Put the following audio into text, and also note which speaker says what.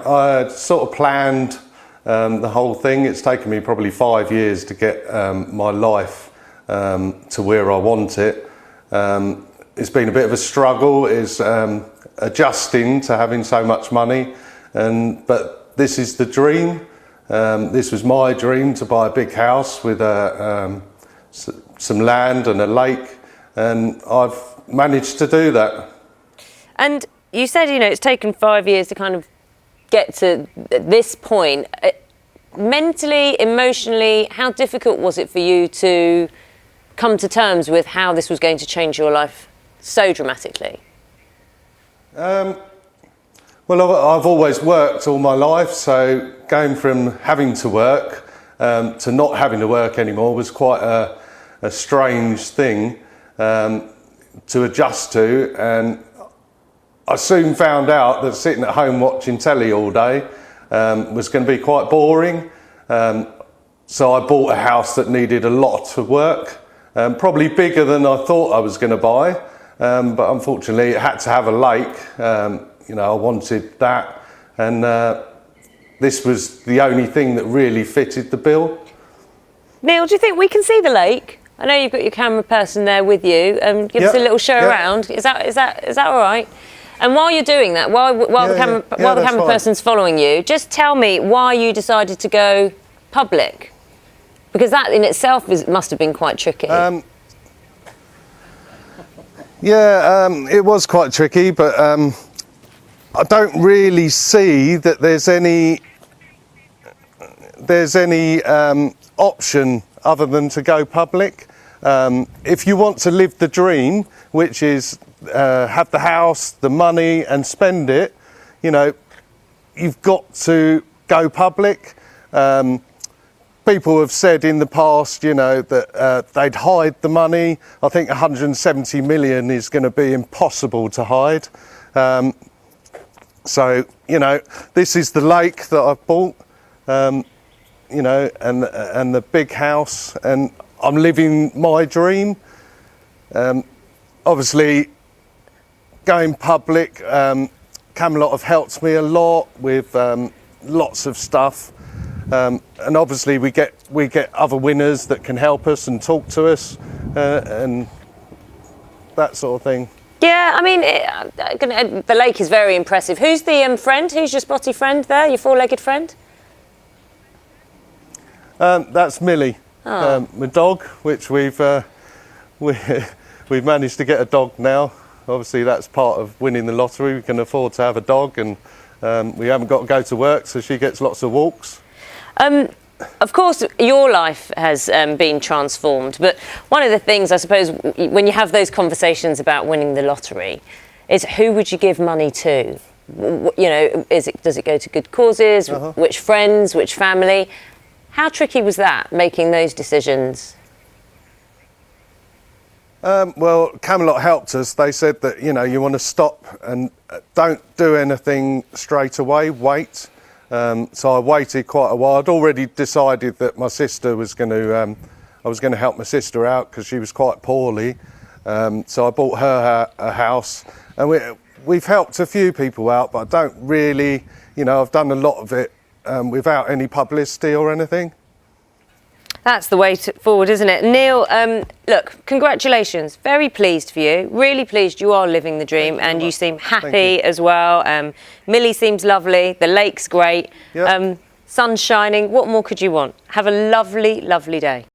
Speaker 1: I had sort of planned the whole thing. It's taken me probably 5 years to get my life to where I want it. It's been a bit of a struggle, is adjusting to having so much money, but this is the dream. This was my dream, to buy a big house with some land and a lake, and I've managed to do that.
Speaker 2: And you said, you know, it's taken 5 years to kind of get to this point. Mentally, emotionally, how difficult was it for you to come to terms with how this was going to change your life so dramatically?
Speaker 1: Well, I've always worked all my life, so going from having to work to not having to work anymore was quite a strange thing to adjust to, and I soon found out that sitting at home watching telly all day was going to be quite boring. So I bought a house that needed a lot of work, probably bigger than I thought I was going to buy, but unfortunately it had to have a lake. You know, I wanted that, and this was the only thing that really fitted the bill.
Speaker 2: Neil, do you think we can see the lake? I know you've got your camera person there with you. Give us a little show around. Is that all right? And while you're doing that, while the camera person's following you, just tell me why you decided to go public, because that in itself must have been quite tricky.
Speaker 1: It was quite tricky, but I don't really see that there's any option other than to go public. If you want to live the dream, which is have the house, the money, and spend it, you know, you've got to go public. People have said in the past, you know, that they'd hide the money. I think 170 million is going to be impossible to hide. So, you know, this is the lake that I've bought, you know, and the big house, and I'm living my dream. Obviously, going public, Camelot have helped me a lot with lots of stuff, and obviously we get other winners that can help us and talk to us, and that sort of thing.
Speaker 2: Yeah, I mean, the lake is very impressive. Who's the friend? Who's your spotty friend there? Your four-legged friend?
Speaker 1: That's Millie, my dog, which we've managed to get a dog now. Obviously, that's part of winning the lottery. We can afford to have a dog, and we haven't got to go to work, so she gets lots of walks.
Speaker 2: Of course, your life has been transformed, but one of the things, I suppose, when you have those conversations about winning the lottery, is who would you give money to? You know, does it go to good causes? Which friends? Which family? How tricky was that, making those decisions?
Speaker 1: Well, Camelot helped us. They said that, you know, you want to stop and don't do anything straight away, wait. So I waited quite a while. I'd already decided that my sister was going to, I was going to help my sister out because she was quite poorly. So I bought her a house, and we've helped a few people out, but I don't really, you know, I've done a lot of it without any publicity or anything.
Speaker 2: That's the way forward, isn't it? Neil, look, congratulations. Very pleased for you. Really pleased you are living the dream, and you seem happy as well. Millie seems lovely. The lake's great. Sun's shining. What more could you want? Have a lovely, lovely day.